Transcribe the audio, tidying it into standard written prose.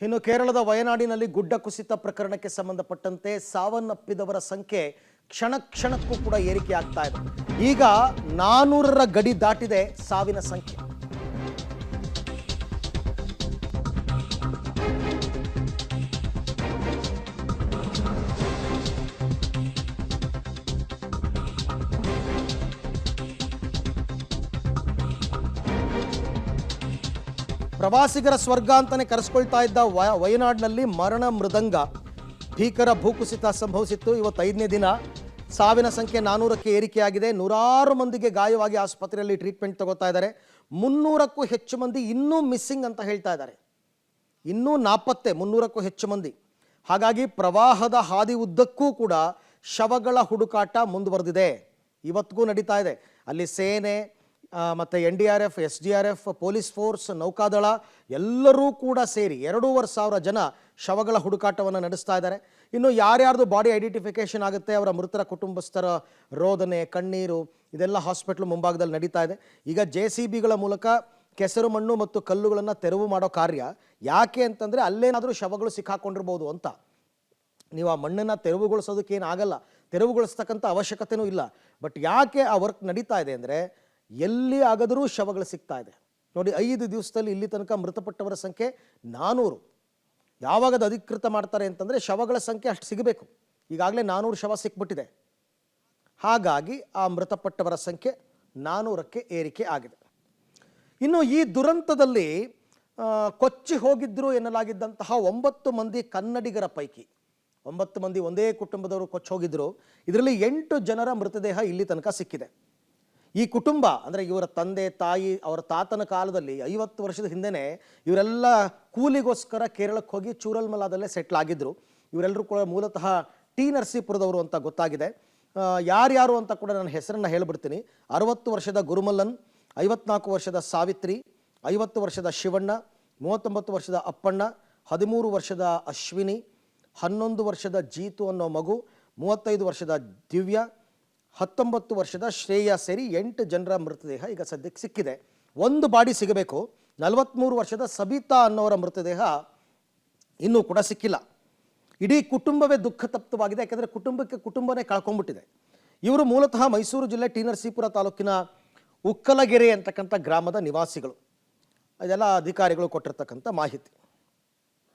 ಇನ್ನು ಕೇರಳದ ವಯನಾಡಿನಲ್ಲಿ ಗುಡ್ಡ ಕುಸಿತ ಪ್ರಕರಣಕ್ಕೆ ಸಂಬಂಧಪಟ್ಟಂತೆ ಸಾವನ್ನಪ್ಪಿದವರ ಸಂಖ್ಯೆ ಕ್ಷಣ ಕ್ಷಣಕ್ಕೂ ಕೂಡ ಏರಿಕೆ ಆಗ್ತಾ ಇದೆ. ಈಗ 400ರ ಗಡಿ ದಾಟಿದೆ ಸಾವಿನ ಸಂಖ್ಯೆ. ಪ್ರವಾಸಿಗರ ಸ್ವರ್ಗ ಅಂತಾನೆ ಕರೆಸ್ಕೊಳ್ತಾ ಇದ್ದ ವಯನಾಡಿನಲ್ಲಿ ಮರಣ ಮೃದಂಗ. ಭೀಕರ ಭೂಕುಸಿತ ಸಂಭವಿಸಿತ್ತು. ಇವತ್ತು 5ನೇ ದಿನ. ಸಾವಿನ ಸಂಖ್ಯೆ 400ಕ್ಕೆ ಏರಿಕೆಯಾಗಿದೆ. 100 ಮಂದಿಗೆ ಗಾಯವಾಗಿ ಆಸ್ಪತ್ರೆಯಲ್ಲಿ ಟ್ರೀಟ್ಮೆಂಟ್ ತಗೋತಾ ಇದ್ದಾರೆ. 300ಕ್ಕೂ ಹೆಚ್ಚು ಮಂದಿ ಇನ್ನೂ ಮಿಸ್ಸಿಂಗ್ ಅಂತ ಹೇಳ್ತಾ ಇದ್ದಾರೆ. ಇನ್ನೂ ನಾಪತ್ತೆ 300ಕ್ಕೂ ಹೆಚ್ಚು ಮಂದಿ. ಹಾಗಾಗಿ ಪ್ರವಾಹದ ಹಾದಿ ಉದ್ದಕ್ಕೂ ಕೂಡ ಶವಗಳ ಹುಡುಕಾಟ ಮುಂದುವರೆದಿದೆ. ಇವತ್ತಿಗೂ ನಡೀತಾ ಇದೆ. ಅಲ್ಲಿ ಸೇನೆ ಮತ್ತು NDRF, SDRF, ಪೊಲೀಸ್ ಫೋರ್ಸ್, ನೌಕಾದಳ ಎಲ್ಲರೂ ಕೂಡ ಸೇರಿ 2,500 ಜನ ಶವಗಳ ಹುಡುಕಾಟವನ್ನು ನಡೆಸ್ತಾ ಇದ್ದಾರೆ. ಇನ್ನು ಯಾರ್ಯಾರ್ದು ಬಾಡಿ ಐಡೆಂಟಿಫಿಕೇಷನ್ ಆಗುತ್ತೆ, ಅವರ ಮೃತರ ಕುಟುಂಬಸ್ಥರ ರೋದನೆ, ಕಣ್ಣೀರು ಇದೆಲ್ಲ ಹಾಸ್ಪಿಟ್ಲ್ ಮುಂಭಾಗದಲ್ಲಿ ನಡೀತಾ ಇದೆ. ಈಗ JCBಗಳ ಮೂಲಕ ಕೆಸರು ಮಣ್ಣು ಮತ್ತು ಕಲ್ಲುಗಳನ್ನು ತೆರವು ಮಾಡೋ ಕಾರ್ಯ. ಯಾಕೆ ಅಂತಂದರೆ ಅಲ್ಲೇನಾದರೂ ಶವಗಳು ಸಿಕ್ಕಾಕೊಂಡಿರ್ಬೋದು ಅಂತ. ನೀವು ಆ ಮಣ್ಣನ್ನು ತೆರವುಗೊಳಿಸೋದಕ್ಕೇನು ಆಗಲ್ಲ, ತೆರವುಗೊಳಿಸ್ತಕ್ಕಂಥ ಅವಶ್ಯಕತೆಯೂ ಇಲ್ಲ. ಬಟ್ ಯಾಕೆ ಆ ವರ್ಕ್ ನಡೀತಾ ಇದೆ ಅಂದರೆ ಎಲ್ಲಿ ಆಗದರೂ ಶವಗಳು ಸಿಗ್ತಾ ಇದೆ. ನೋಡಿ, 5 ದಿವಸದಲ್ಲಿ ಇಲ್ಲಿ ತನಕ ಮೃತಪಟ್ಟವರ ಸಂಖ್ಯೆ 400. ಯಾವಾಗ ಅದು ಅಧಿಕೃತ ಮಾಡ್ತಾರೆ ಅಂತಂದರೆ ಶವಗಳ ಸಂಖ್ಯೆ ಅಷ್ಟು ಸಿಗಬೇಕು. ಈಗಾಗಲೇ 400 ಶವ ಸಿಕ್ಬಿಟ್ಟಿದೆ. ಹಾಗಾಗಿ ಆ ಮೃತಪಟ್ಟವರ ಸಂಖ್ಯೆ 400ಕ್ಕೆ ಏರಿಕೆ ಆಗಿದೆ. ಇನ್ನು ಈ ದುರಂತದಲ್ಲಿ ಕೊಚ್ಚಿ ಹೋಗಿದ್ರು ಎನ್ನಲಾಗಿದ್ದಂತಹ 9 ಮಂದಿ ಕನ್ನಡಿಗರ ಪೈಕಿ 9 ಮಂದಿ ಒಂದೇ ಕುಟುಂಬದವರು ಕೊಚ್ಚಿ ಹೋಗಿದ್ರು. ಇದರಲ್ಲಿ 8 ಜನರ ಮೃತದೇಹ ಇಲ್ಲಿ ತನಕ ಸಿಕ್ಕಿದೆ. ಈ ಕುಟುಂಬ ಅಂದರೆ ಇವರ ತಂದೆ ತಾಯಿ, ಅವರ ತಾತನ ಕಾಲದಲ್ಲಿ 50 ವರ್ಷದ ಹಿಂದೆಯೇ ಇವರೆಲ್ಲ ಕೂಲಿಗೋಸ್ಕರ ಕೇರಳಕ್ಕೆ ಹೋಗಿ ಚೂರಲ್ಮಲಾದಲ್ಲೇ ಸೆಟ್ಲ್ ಆಗಿದ್ದರು. ಇವರೆಲ್ಲರೂ ಕೂಡ ಮೂಲತಃ ಟಿ ನರಸೀಪುರದವರು ಅಂತ ಗೊತ್ತಾಗಿದೆ. ಯಾರ್ಯಾರು ಅಂತ ಕೂಡ ನಾನು ಹೆಸರನ್ನು ಹೇಳಿಬಿಡ್ತೀನಿ. 60 ವರ್ಷದ ಗುರುಮಲ್ಲನ್, 54 ವರ್ಷದ ಸಾವಿತ್ರಿ, 50 ವರ್ಷದ ಶಿವಣ್ಣ, 39 ವರ್ಷದ ಅಪ್ಪಣ್ಣ, 13 ವರ್ಷದ ಅಶ್ವಿನಿ, 11 ವರ್ಷದ ಜೀತು ಅನ್ನೋ ಮಗು, 35 ವರ್ಷದ ದಿವ್ಯ, 19 ವರ್ಷದ ಶ್ರೇಯ ಸೇರಿ 8 ಜನರ ಮೃತದೇಹ ಈಗ ಸದ್ಯಕ್ಕೆ ಸಿಕ್ಕಿದೆ. ಒಂದು ಬಾಡಿ ಸಿಗಬೇಕು. 43 ವರ್ಷದ ಸಬಿತಾ ಅನ್ನೋರ ಮೃತದೇಹ ಇನ್ನೂ ಕೂಡ ಸಿಕ್ಕಿಲ್ಲ. ಇಡೀ ಕುಟುಂಬವೇ ದುಃಖತಪ್ತವಾಗಿದೆ. ಯಾಕೆಂದರೆ ಕುಟುಂಬನೇ ಕಳ್ಕೊಂಡ್ಬಿಟ್ಟಿದೆ. ಇವರು ಮೂಲತಃ ಮೈಸೂರು ಜಿಲ್ಲೆ ಟಿ ನರಸೀಪುರ ತಾಲೂಕಿನ ಉಕ್ಕಲಗೆರೆ ಅಂತಕ್ಕಂಥ ಗ್ರಾಮದ ನಿವಾಸಿಗಳು. ಇದೆಲ್ಲ ಅಧಿಕಾರಿಗಳು ಕೊಟ್ಟಿರ್ತಕ್ಕಂಥ ಮಾಹಿತಿ.